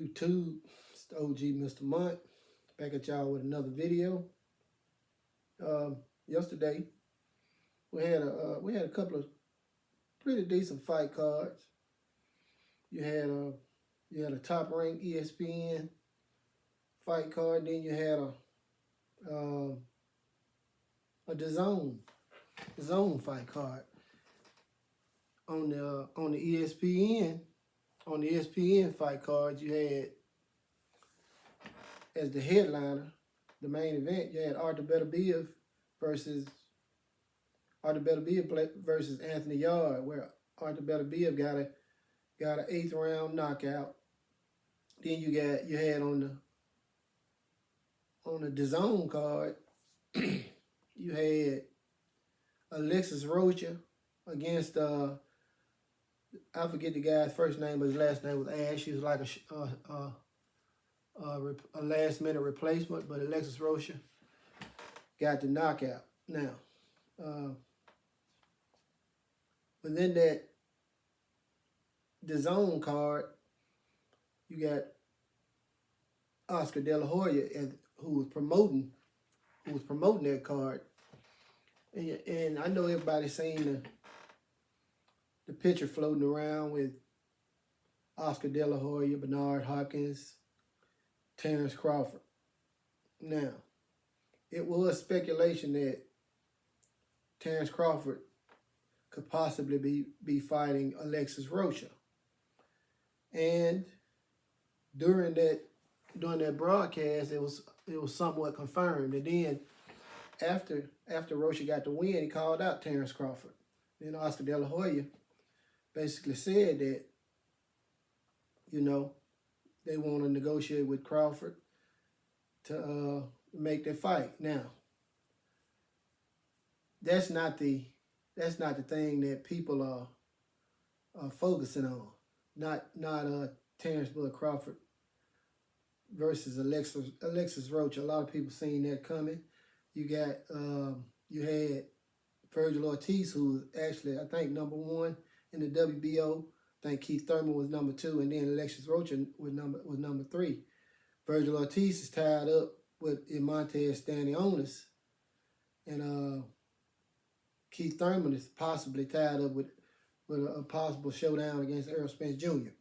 YouTube? It's the OG Mr. Mont back at y'all with another video. Yesterday we had a couple of pretty decent fight cards. You had a top ranked ESPN fight card. Then you had a zone fight card on the ESPN. On the ESPN fight card, you had as the headliner, the main event, you had Arthur Beterbiev versus Anthony Yarde, where Arthur Beterbiev got an 8th round knockout. Then you had on the DAZN card, you had Alexis Rocha against I forget the guy's first name, but his last name was Ash. He was like a last minute replacement, but Alexis Rocha got the knockout. Now, within that DAZN card, you got Oscar De La Hoya who was promoting that card, and I know everybody's seen the picture floating around with Oscar De La Hoya, Bernard Hopkins, Terence Crawford. Now, it was speculation that Terence Crawford could possibly be fighting Alexis Rocha. And during that broadcast, it was somewhat confirmed. And then after Rocha got the win, he called out Terence Crawford. Then Oscar De La Hoya basically said that, they want to negotiate with Crawford to make that fight. Now, that's not the thing that people are focusing on. Not Terence Bud Crawford versus Alexis Rocha. A lot of people seen that coming. You had Virgil Ortiz, who was actually, I think, #1 in the WBO. I think Keith Thurman was #2, and then Alexis Rocha was number 3. Virgil Ortiz is tied up with Montez Stanionis, and Keith Thurman is possibly tied up with a possible showdown against Errol Spence Jr.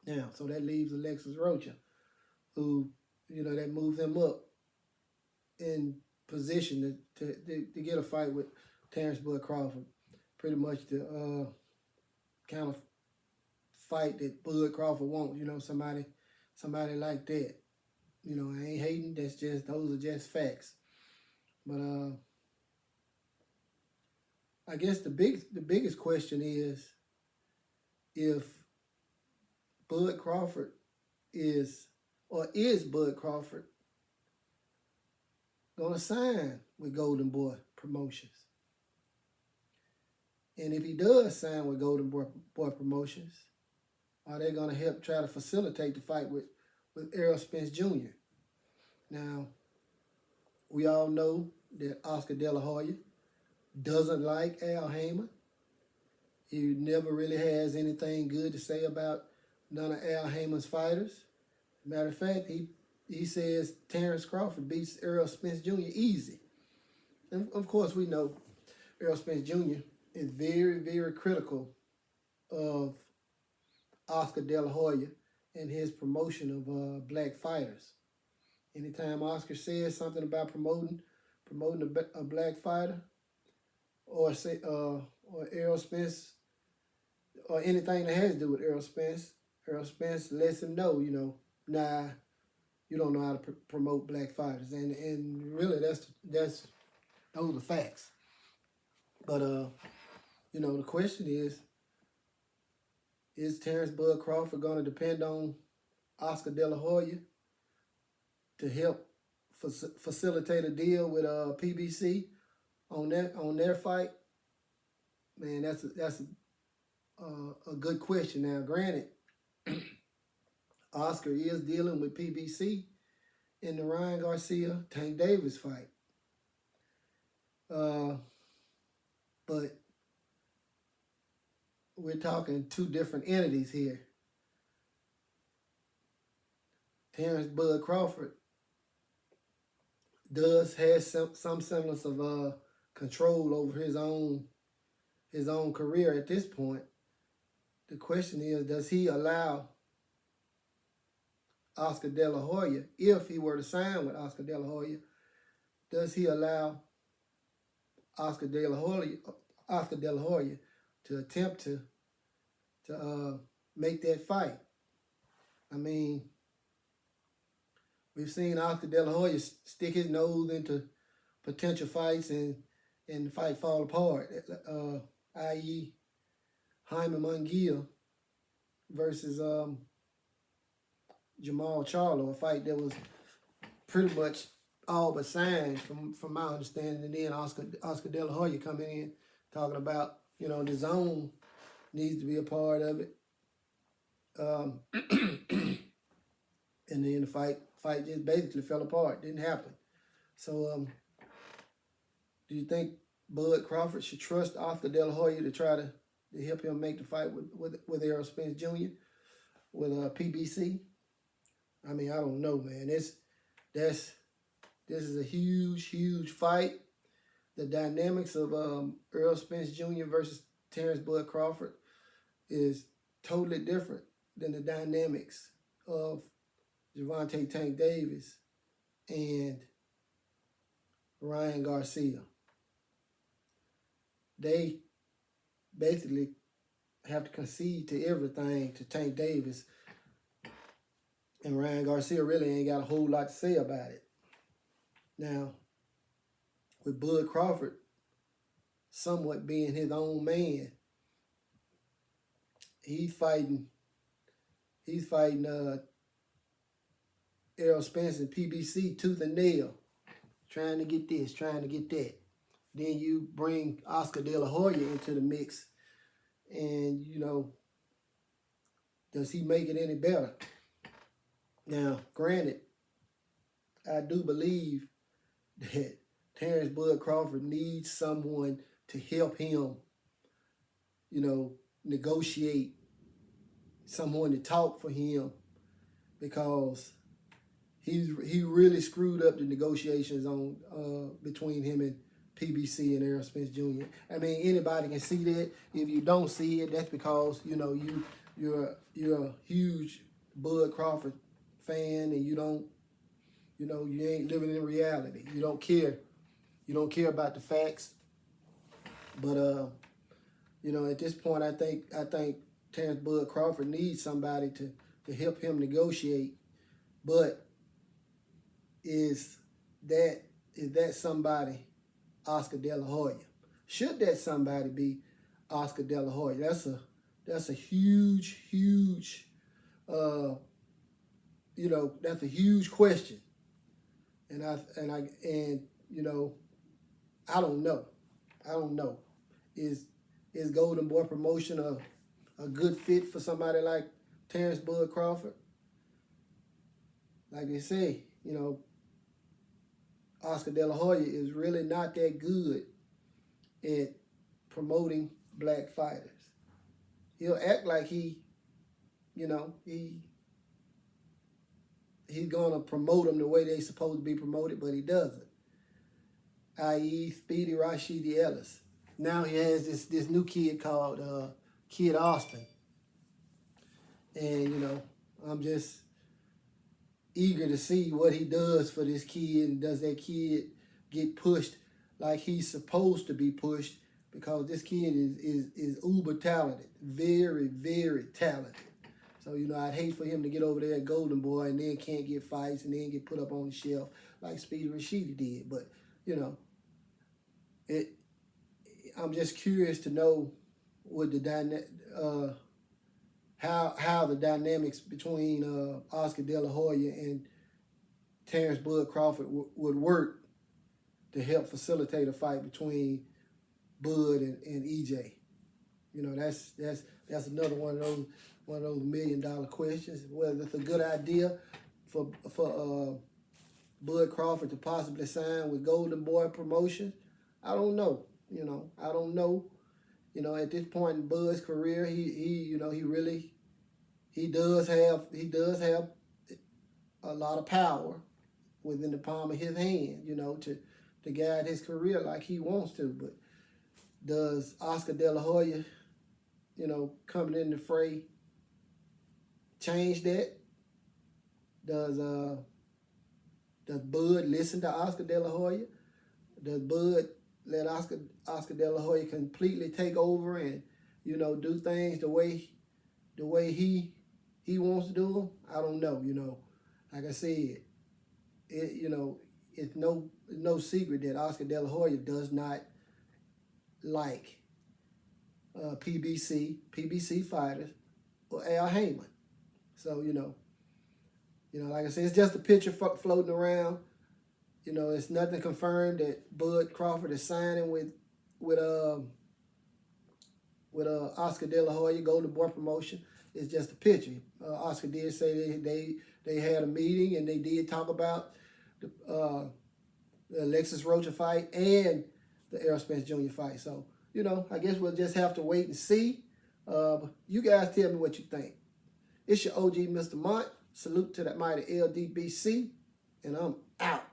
Now, so that leaves Alexis Rocha, who, that moves him up in position to get a fight with Terence Bud Crawford. Pretty much the kind of fight that Bud Crawford wants, somebody like that. I ain't hating, those are just facts. But I guess the biggest question is if Bud Crawford is Bud Crawford gonna sign with Golden Boy Promotions? And if he does sign with Golden Boy Promotions, are they gonna help try to facilitate the fight with Errol Spence Jr.? Now, we all know that Oscar De La Hoya doesn't like Al Haymon. He never really has anything good to say about none of Al Haymon's fighters. Matter of fact, he says Terence Crawford beats Errol Spence Jr. easy. And of course, we know Errol Spence Jr. is very, very critical of Oscar De La Hoya and his promotion of black fighters. Anytime Oscar says something about promoting a black fighter, or Errol Spence, or anything that has to do with Errol Spence lets him know, nah, you don't know how to promote black fighters, and really those are facts. But the question is Terence Bud Crawford going to depend on Oscar De La Hoya to help facilitate a deal with PBC on their fight? Man, that's a good question. Now, granted, Oscar is dealing with PBC in the Ryan Garcia Tank Davis fight, but we're talking two different entities here. Terence Bud Crawford does have some semblance of control over his own career at this point. The question is, does he allow Oscar De La Hoya, if he were to sign with Oscar De La Hoya, does he allow Oscar De La Hoya to attempt to make that fight? I mean, we've seen Oscar De La Hoya stick his nose into potential fights and the fight fall apart, i.e. Jaime Munguia versus Jamal Charlo, a fight that was pretty much all but signed from my understanding. And then Oscar De La Hoya coming in talking about, the zone needs to be a part of it. And then the fight just basically fell apart. Didn't happen. So do you think Bud Crawford should trust Oscar De La Hoya to try to help him make the fight with Errol Spence Jr. with PBC? I mean, I don't know, man. This is a huge fight. The dynamics of Errol Spence Jr. versus Terence Bud Crawford is totally different than the dynamics of Gervonta Tank Davis and Ryan Garcia. They basically have to concede to everything to Tank Davis, and Ryan Garcia really ain't got a whole lot to say about it. Now, with Bud Crawford somewhat being his own man, he's fighting Errol Spence and PBC tooth and nail, trying to get this, trying to get that. Then you bring Oscar De La Hoya into the mix, and, does he make it any better? Now, granted, I do believe that Terence Bud Crawford needs someone to help him, negotiate, someone to talk for him, because he really screwed up the negotiations on between him and PBC and Errol Spence Jr. I mean, anybody can see that. If you don't see it, that's because you're a huge Bud Crawford fan, and you ain't living in reality. You don't care. You don't care about the facts. But at this point, I think Terence Bud Crawford needs somebody to help him negotiate. But is that somebody Oscar De La Hoya? Should that somebody be Oscar De La Hoya? That's a huge that's a huge question. And I don't know. Is Golden Boy Promotion a good fit for somebody like Terence Bud Crawford? Like they say, Oscar De La Hoya is really not that good at promoting black fighters. He'll act like he's gonna promote them the way they're supposed to be promoted, but he doesn't. I.e. Speedy Rashidi Ellis. Now he has this new kid called Kid Austin. And, I'm just eager to see what he does for this kid, and does that kid get pushed like he's supposed to be pushed, because this kid is uber talented, very, very talented. So, I'd hate for him to get over there at Golden Boy and then can't get fights and then get put up on the shelf like Speedy Rashidi did. But, I'm just curious to know what how the dynamics between Oscar De La Hoya and Terence Bud Crawford would work to help facilitate a fight between Bud and EJ. That's another one of those $1 million questions. Whether it's a good idea for Bud Crawford to possibly sign with Golden Boy Promotions, I don't know. I don't know. At this point in Bud's career, he does have a lot of power within the palm of his hand, you know, to guide his career like he wants to. But does Oscar De La Hoya, you know, coming in the fray change that? Does Bud listen to Oscar De La Hoya? Does Bud let Oscar De La Hoya completely take over and, you know, do things the way he wants to do them? I don't know. You know, like I said, you know, it's no secret that Oscar De La Hoya does not like PBC fighters or Al Heyman. So you know, like I said, it's just a picture floating around. You know, it's nothing confirmed that Bud Crawford is signing with Oscar De La Hoya, Golden Boy Promotion. It's just a picture. Oscar did say they had a meeting and they did talk about the Alexis Rocha fight and the Errol Spence Jr. fight. So, you know, I guess we'll just have to wait and see. You guys tell me what you think. It's your OG, Mr. Mont. Salute to that mighty LDBC, and I'm out.